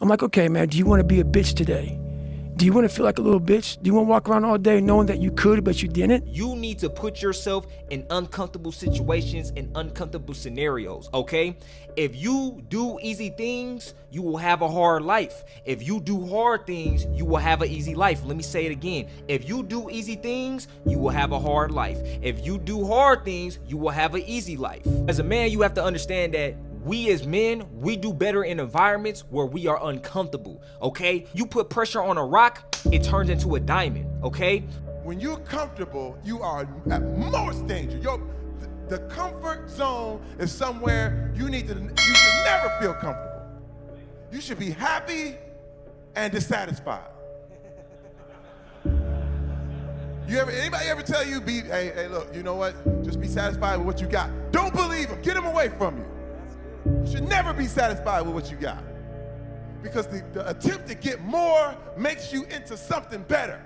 I'm like, okay, man, do you want to be a bitch today? Do you want to feel like a little bitch? Do you want to walk around all day knowing that you could, but you didn't? You need to put yourself in uncomfortable situations and uncomfortable scenarios, okay? If you do easy things, you will have a hard life. If you do hard things, you will have an easy life. Let me say it again. If you do easy things, you will have a hard life. If you do hard things, you will have an easy life. As a man, you have to understand that we as men, we do better in environments where we are uncomfortable, okay? You put pressure on a rock, it turns into a diamond, okay? When you're comfortable, you are at most danger. The comfort zone is somewhere you should never feel comfortable. You should be happy and dissatisfied. Anybody ever tell you, hey, look, you know what? Just be satisfied with what you got. Don't believe them, get them away from you. You should never be satisfied with what you got. Because the attempt to get more makes you into something better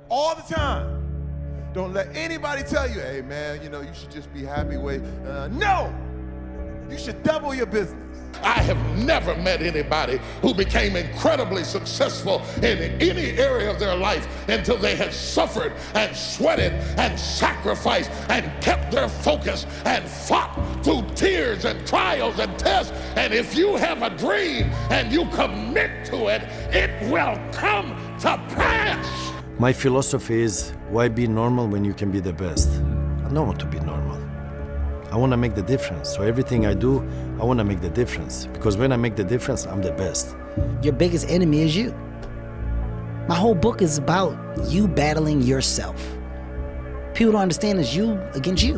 all the time. Don't let anybody tell you, hey man, you should just be happy with, no! You should double your business. I have never met anybody who became incredibly successful in any area of their life until they had suffered and sweated and sacrificed and kept their focus and fought through tears and trials and tests. And if you have a dream and you commit to it, it will come to pass. My philosophy is, why be normal when you can be the best? I don't want to be normal. I want to make the difference. So everything I do, I want to make the difference. Because when I make the difference, I'm the best. Your biggest enemy is you. My whole book is about you battling yourself. People don't understand it's you against you.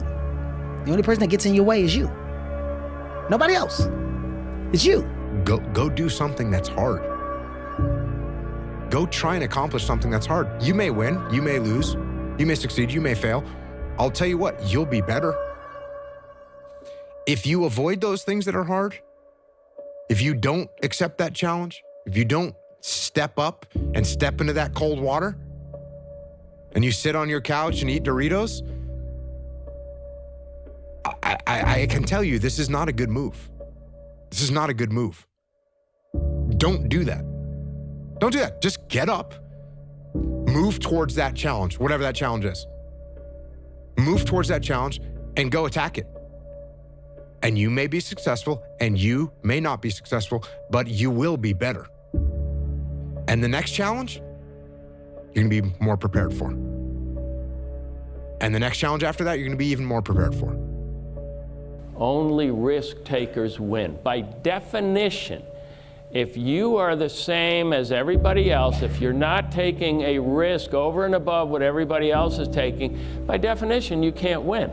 The only person that gets in your way is you. Nobody else. It's you. Go do something that's hard. Go try and accomplish something that's hard. You may win, you may lose, you may succeed, you may fail. I'll tell you what, you'll be better. If you avoid those things that are hard, if you don't accept that challenge, if you don't step up and step into that cold water, and you sit on your couch and eat Doritos, I can tell you this is not a good move. This is not a good move. Don't do that. Don't do that. Just get up, move towards that challenge, whatever that challenge is. Move towards that challenge and go attack it. And you may be successful and you may not be successful, but you will be better. And the next challenge, you're gonna be more prepared for. And the next challenge after that, you're gonna be even more prepared for. Only risk takers win. By definition, if you are the same as everybody else, if you're not taking a risk over and above what everybody else is taking, by definition, you can't win.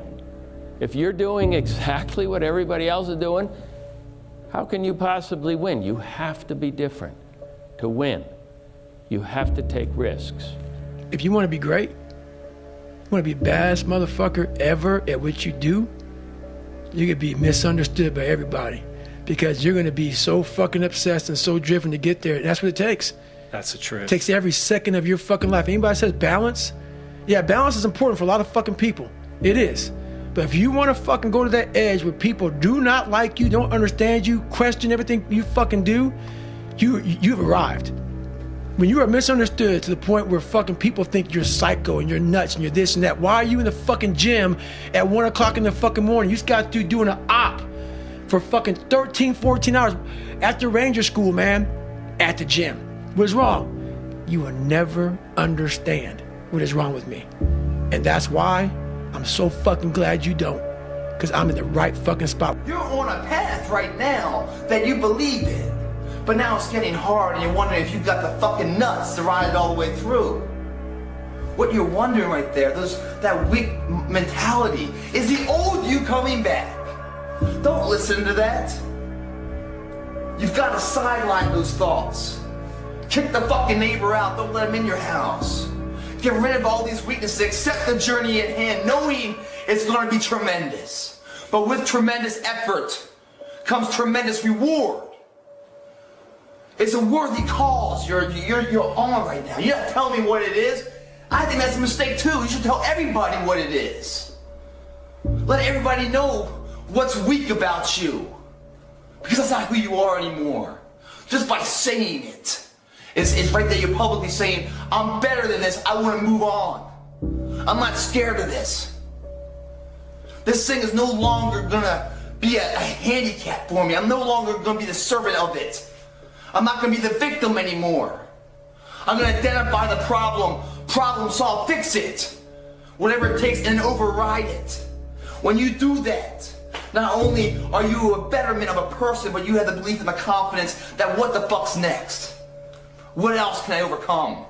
If you're doing exactly what everybody else is doing, how can you possibly win? You have to be different to win. You have to take risks. If you want to be great, you want to be the baddest motherfucker ever at what you do, you're going to be misunderstood by everybody because you're going to be so fucking obsessed and so driven to get there. And that's what it takes. That's the truth. It takes every second of your fucking life. Anybody says balance? Yeah, balance is important for a lot of fucking people. It is. But if you want to fucking go to that edge where people do not like you, don't understand you, question everything you fucking do, you've arrived. When you are misunderstood to the point where fucking people think you're psycho and you're nuts and you're this and that, why are you in the fucking gym at 1 o'clock in the fucking morning? You just got through doing an op for fucking 13, 14 hours after Ranger School, man, at the gym. What's wrong? You will never understand what is wrong with me. And that's why I'm so fucking glad you don't, because I'm in the right fucking spot. You're on a path right now that you believe in, but now it's getting hard and you're wondering if you've got the fucking nuts to ride it all the way through. What you're wondering right there, that weak mentality, is the old you coming back. Don't listen to that. You've got to sideline those thoughts. Kick the fucking neighbor out, don't let him in your house. Get rid of all these weaknesses, accept the journey at hand, knowing it's going to be tremendous. But with tremendous effort comes tremendous reward. It's a worthy cause you're on right now. You're not telling me what it is. I think that's a mistake too. You should tell everybody what it is. Let everybody know what's weak about you. Because that's not who you are anymore. Just by saying it. It's right there, you're publicly saying, I'm better than this, I want to move on. I'm not scared of this. This thing is no longer gonna be a handicap for me. I'm no longer gonna be the servant of it. I'm not gonna be the victim anymore. I'm gonna identify the problem solve, fix it. Whatever it takes, and override it. When you do that, not only are you a betterment of a person, but you have the belief and the confidence that what the fuck's next? What else can I overcome?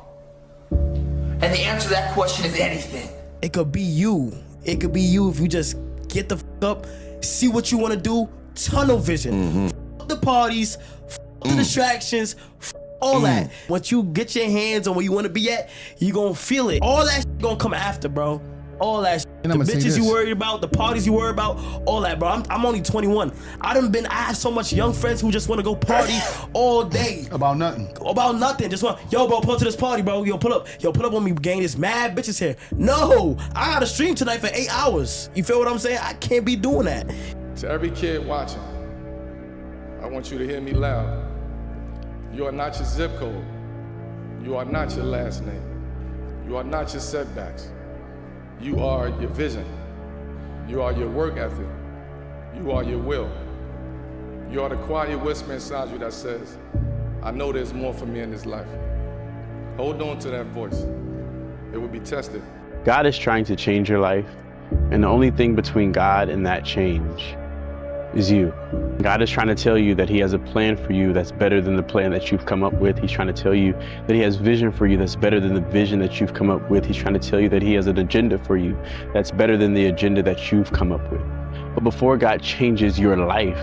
And the answer to that question is anything. It could be you. It could be you if you just get the fuck up, see what you want to do, tunnel vision. Fuck the parties, fuck the distractions, fuck all that. Once you get your hands on where you want to be at, you gonna feel it. All that shit gonna come after, bro. All that shit. The bitches you worried about, the parties you worried about, all that, bro. I'm only 21. I have so much young friends who just want to go party all day. About nothing. Just want, yo, bro, pull up to this party, bro. Yo, pull up on me, gang. There's mad bitches here. No, I gotta stream tonight for 8 hours. You feel what I'm saying? I can't be doing that. To every kid watching, I want you to hear me loud. You are not your zip code. You are not your last name. You are not your setbacks. You are your vision. You are your work ethic. You are your will. You are the quiet whisper inside you that says, I know there's more for me in this life. Hold on to that voice. It will be tested. God is trying to change your life, and the only thing between God and that change is you. God is trying to tell you that he has a plan for you that's better than the plan that you've come up with. He's trying to tell you that he has vision for you that's better than the vision that you've come up with. He's trying to tell you that he has an agenda for you that's better than the agenda that you've come up with. But before God changes your life,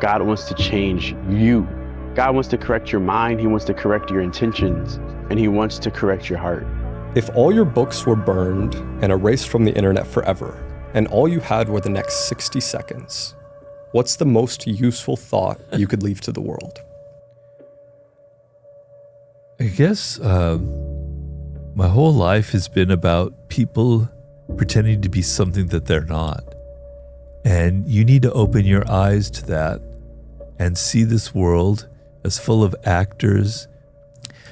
God wants to change you. God wants to correct your mind. He wants to correct your intentions, and he wants to correct your heart. If all your books were burned and erased from the internet forever, and all you had were the next 60 seconds, what's the most useful thought you could leave to the world? I guess my whole life has been about people pretending to be something that they're not. And you need to open your eyes to that and see this world as full of actors.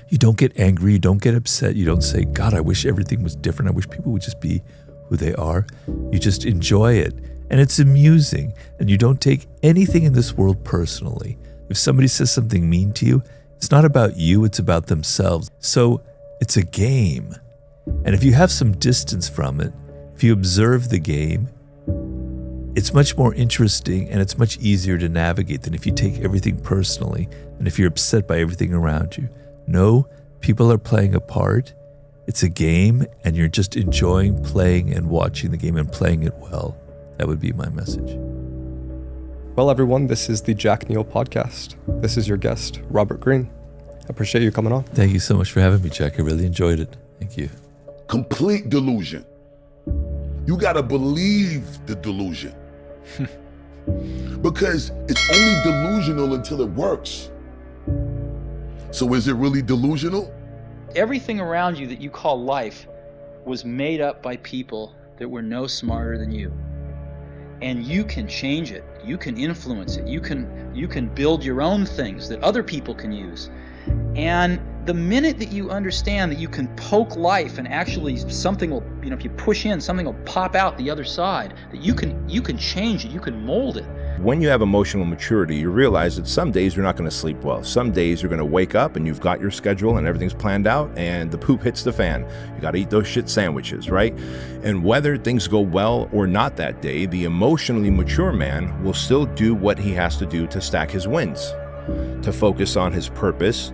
You don't get angry, you don't get upset, you don't say, God, I wish everything was different, I wish people would just be who they are. You just enjoy it. And it's amusing, and you don't take anything in this world personally. If somebody says something mean to you, it's not about you, it's about themselves. So it's a game. And if you have some distance from it, if you observe the game, it's much more interesting and it's much easier to navigate than if you take everything personally and if you're upset by everything around you. No, people are playing a part. It's a game, and you're just enjoying playing and watching the game and playing it well. That would be my message. Well, everyone, this is the Jack Neal Podcast. This is your guest, Robert Greene. I appreciate you coming on. Thank you so much for having me, Jack. I really enjoyed it. Thank you. Complete delusion. You gotta believe the delusion. Because it's only delusional until it works. So is it really delusional? Everything around you that you call life was made up by people that were no smarter than you. And you can change it. You can influence it. You can build your own things that other people can use. And the minute that you understand that you can poke life and actually something will, if you push in, something will pop out the other side, that you can change it, you can mold it. When you have emotional maturity, you realize that some days you're not going to sleep well. Some days you're going to wake up and you've got your schedule and everything's planned out and the poop hits the fan. You got to eat those shit sandwiches, right? And whether things go well or not that day, the emotionally mature man will still do what he has to do to stack his wins, to focus on his purpose.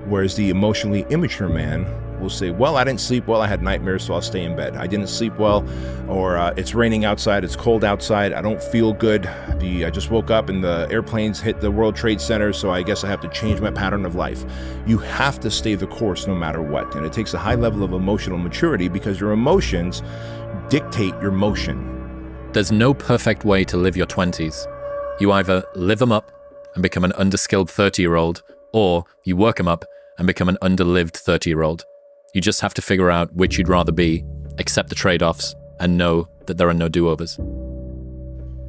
Whereas the emotionally immature man will say, well, I didn't sleep well, I had nightmares, so I'll stay in bed. I didn't sleep well, or it's raining outside, it's cold outside, I don't feel good. I just woke up and the airplanes hit the World Trade Center, so I guess I have to change my pattern of life. You have to stay the course no matter what. And it takes a high level of emotional maturity because your emotions dictate your motion. There's no perfect way to live your 20s. You either live them up and become an underskilled 30-year-old, or you work them up and become an underlived 30-year-old. You just have to figure out which you'd rather be, accept the trade-offs, and know that there are no do-overs.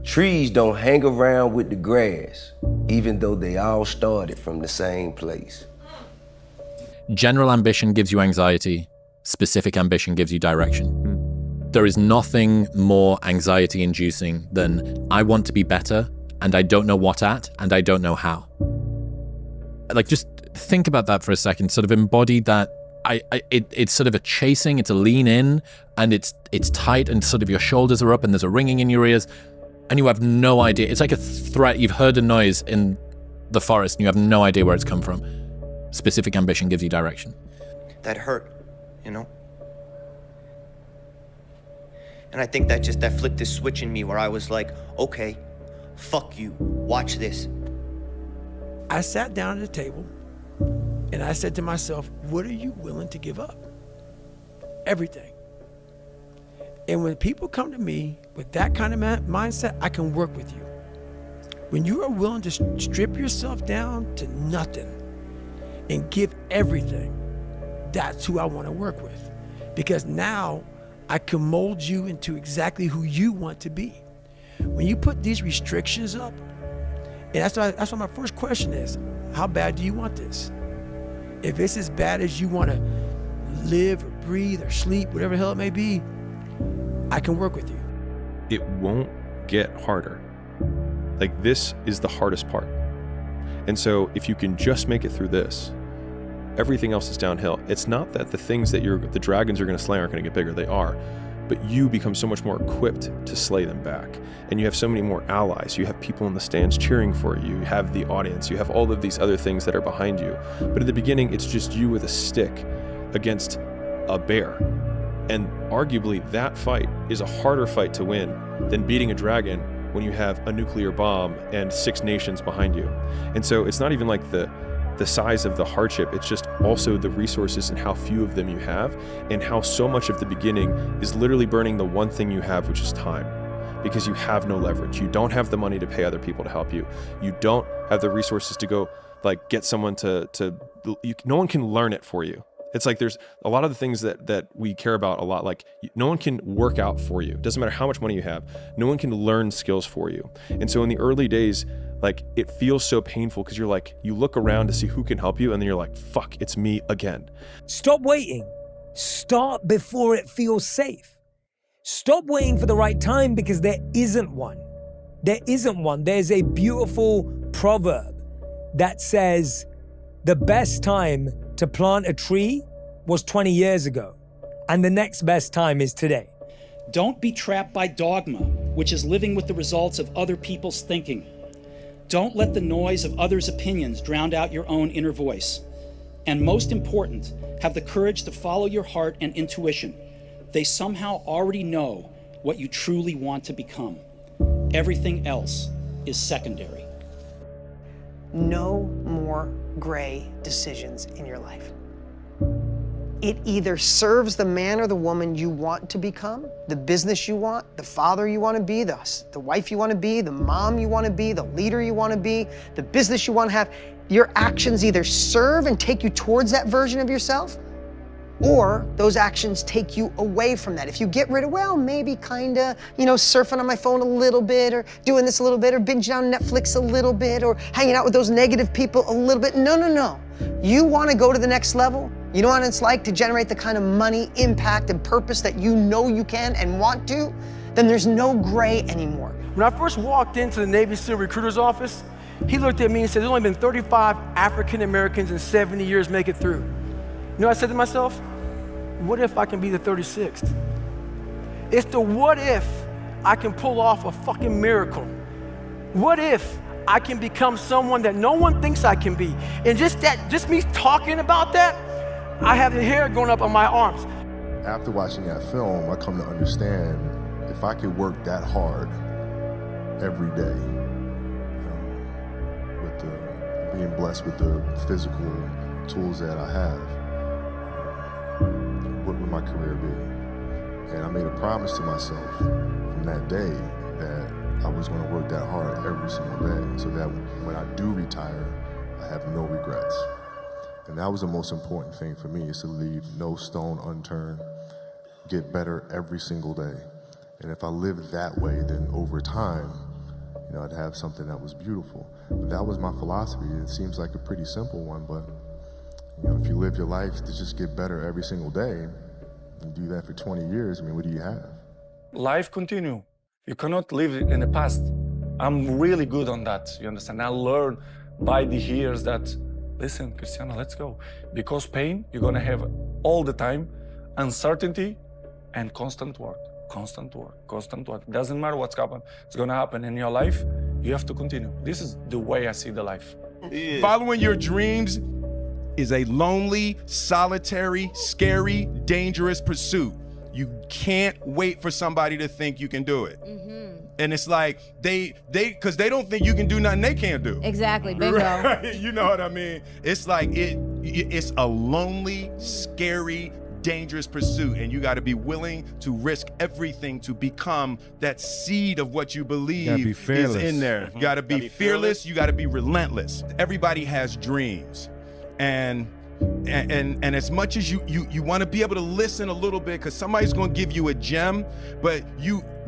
Trees don't hang around with the grass, even though they all started from the same place. General ambition gives you anxiety. Specific ambition gives you direction. There is nothing more anxiety-inducing than I want to be better, and I don't know what at, and I don't know how. Like, just think about that for a second. Sort of embody that. It's sort of a chasing. It's a lean in, and it's tight, and sort of your shoulders are up, and there's a ringing in your ears, and you have no idea. It's like a threat. You've heard a noise in the forest, and you have no idea where it's come from. Specific ambition gives you direction. That hurt, you know? And I think that flipped this switch in me where I was like, okay, fuck you, watch this. I sat down at the table and I said to myself, what are you willing to give up? Everything. And when people come to me with that kind of mindset, I can work with you. When you are willing to strip yourself down to nothing and give everything, that's who I want to work with. Because now I can mold you into exactly who you want to be. When you put these restrictions up, and that's why my first question is, how bad do you want this? If it's as bad as you want to live or breathe or sleep, whatever the hell it may be, I can work with you. It won't get harder. Like, this is the hardest part. And so if you can just make it through this, everything else is downhill. It's not that the things that the dragons are going to slay aren't going to get bigger. They are. But you become so much more equipped to slay them back. And you have so many more allies. You have people in the stands cheering for you. You have the audience. You have all of these other things that are behind you. But at the beginning, it's just you with a stick against a bear. And arguably, that fight is a harder fight to win than beating a dragon when you have a nuclear bomb and 6 nations behind you. And so it's not even like the size of the hardship, it's just also the resources and how few of them you have, and how so much of the beginning is literally burning the one thing you have, which is time. Because you have no leverage. You don't have the money to pay other people to help you. You don't have the resources to go like get someone no one can learn it for you. It's like there's a lot of the things that we care about a lot, like no one can work out for you. It doesn't matter how much money you have. No one can learn skills for you. And so in the early days, like, it feels so painful because you're like, you look around to see who can help you, and then you're like, fuck, it's me again. Stop waiting. Start before it feels safe. Stop waiting for the right time, because there isn't one. There isn't one. There's a beautiful proverb that says the best time to plant a tree was 20 years ago, and the next best time is today. Don't be trapped by dogma, which is living with the results of other people's thinking. Don't let the noise of others' opinions drown out your own inner voice. And most important, have the courage to follow your heart and intuition. They somehow already know what you truly want to become. Everything else is secondary. No more gray decisions in your life. It either serves the man or the woman you want to become, the business you want, the father you want to be, the wife you want to be, the mom you want to be, the leader you want to be, the business you want to have. Your actions either serve and take you towards that version of yourself, or those actions take you away from that. If you get rid of, well, maybe kinda, surfing on my phone a little bit, or doing this a little bit, or binging on Netflix a little bit, or hanging out with those negative people a little bit. No. You wanna go to the next level? You know what it's like to generate the kind of money, impact, and purpose that you know you can and want to? Then there's no gray anymore. When I first walked into the Navy SEAL recruiter's office, he looked at me and said, there's only been 35 African Americans in 70 years make it through. You know what I said to myself? What if I can be the 36th? It's the what if I can pull off a fucking miracle. What if I can become someone that no one thinks I can be? And just me talking about that, I have the hair going up on my arms. After watching that film, I come to understand if I could work that hard every day, with being blessed with the physical tools that I have, what would my career be? And I made a promise to myself from that day that I was going to work that hard every single day, so that when I do retire, I have no regrets. And that was the most important thing for me, is to leave no stone unturned, get better every single day. And if I live that way, then over time, to have something that was beautiful. But that was my philosophy. It seems like a pretty simple one, but if you live your life to just get better every single day, and do that for 20 years, what do you have? Life continue. You cannot live in the past. I'm really good on that, you understand? I learned by the years that, listen, Cristiano, let's go. Because pain, you're gonna have all the time, uncertainty and constant work. Constant work, constant work. Doesn't matter what's it's gonna happen in your life, you have to continue. This is the way I see the life. Following your dreams is a lonely, solitary, scary, dangerous pursuit. You can't wait for somebody to think you can do it. And it's like, because they don't think you can do nothing they can't do. Exactly, bingo. Right? You know what I mean? It's like, it's a lonely, scary, dangerous pursuit, and you got to be willing to risk everything to become that seed of what you believe is in there. You got to be fearless. You got to be relentless. Everybody has dreams, and as much as you want to be able to listen a little bit, because somebody's going to give you a gem, but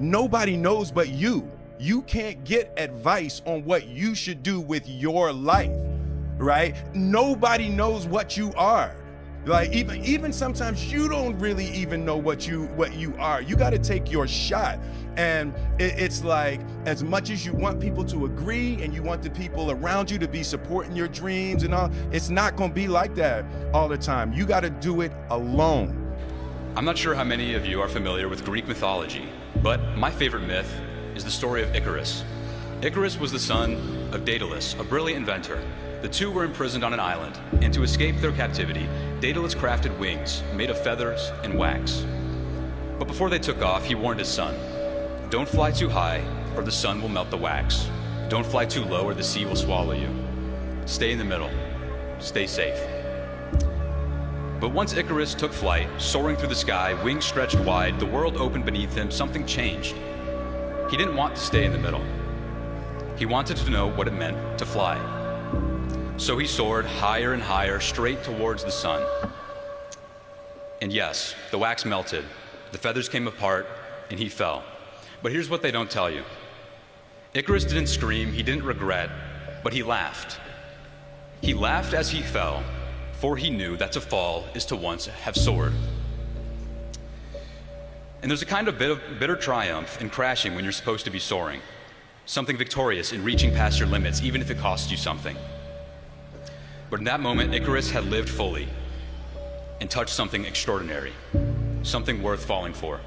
nobody knows but you. You can't get advice on what you should do with your life, right? Nobody knows what you are. Like even sometimes you don't really even know what you are. You got to take your shot. And it's like, as much as you want people to agree and you want the people around you to be supporting your dreams and all, it's not going to be like that all the time. You got to do it alone. I'm not sure how many of you are familiar with Greek mythology, but my favorite myth is the story of Icarus. Icarus was the son of Daedalus, a brilliant inventor. The two were imprisoned on an island, and to escape their captivity, Daedalus crafted wings made of feathers and wax. But before they took off, he warned his son, "Don't fly too high, or the sun will melt the wax. Don't fly too low, or the sea will swallow you. Stay in the middle. Stay safe." But once Icarus took flight, soaring through the sky, wings stretched wide, the world opened beneath him, something changed. He didn't want to stay in the middle. He wanted to know what it meant to fly. So he soared higher and higher, straight towards the sun. And yes, the wax melted, the feathers came apart, and he fell. But here's what they don't tell you. Icarus didn't scream, he didn't regret, but he laughed. He laughed as he fell, for he knew that to fall is to once have soared. And there's a kind of bitter triumph in crashing when you're supposed to be soaring. Something victorious in reaching past your limits, even if it costs you something. But in that moment, Icarus had lived fully and touched something extraordinary, something worth falling for.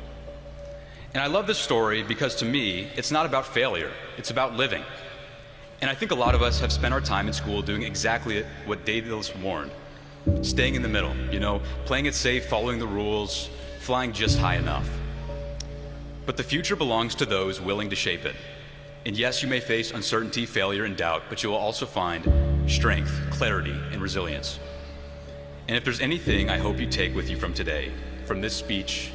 And I love this story because to me, it's not about failure, it's about living. And I think a lot of us have spent our time in school doing exactly what Daedalus warned, staying in the middle, playing it safe, following the rules, flying just high enough. But the future belongs to those willing to shape it. And yes, you may face uncertainty, failure, and doubt, but you will also find strength, clarity, and resilience. And if there's anything I hope you take with you from today, from this speech,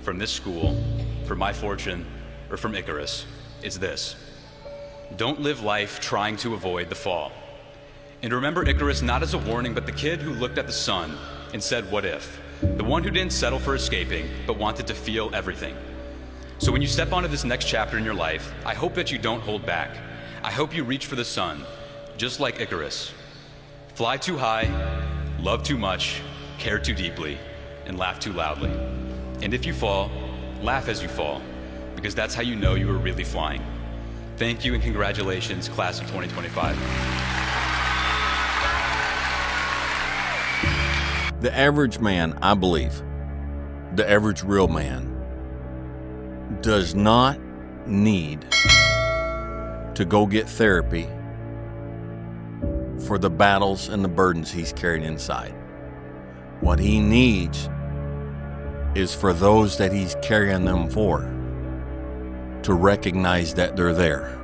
from this school, from my fortune, or from Icarus, it's this. Don't live life trying to avoid the fall. And remember Icarus not as a warning, but the kid who looked at the sun and said, "What if?" The one who didn't settle for escaping, but wanted to feel everything. So when you step onto this next chapter in your life, I hope that you don't hold back. I hope you reach for the sun, just like Icarus. Fly too high, love too much, care too deeply, and laugh too loudly. And if you fall, laugh as you fall, because that's how you know you are really flying. Thank you and congratulations, class of 2025. The average man, I believe, the average real man, does not need to go get therapy for the battles and the burdens he's carrying inside. What he needs is for those that he's carrying them for to recognize that they're there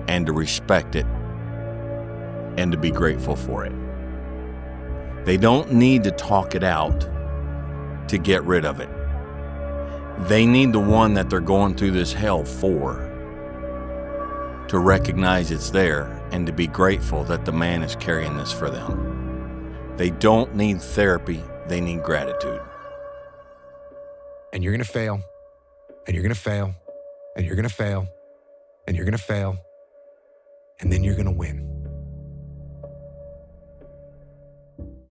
and to respect it and to be grateful for it. They don't need to talk it out to get rid of it. They need the one that they're going through this hell for to recognize it's there and to be grateful that the man is carrying this for them. They don't need therapy, they need gratitude. And you're gonna fail, and you're gonna fail, and you're gonna fail, and you're going to fail, and then you're going to win.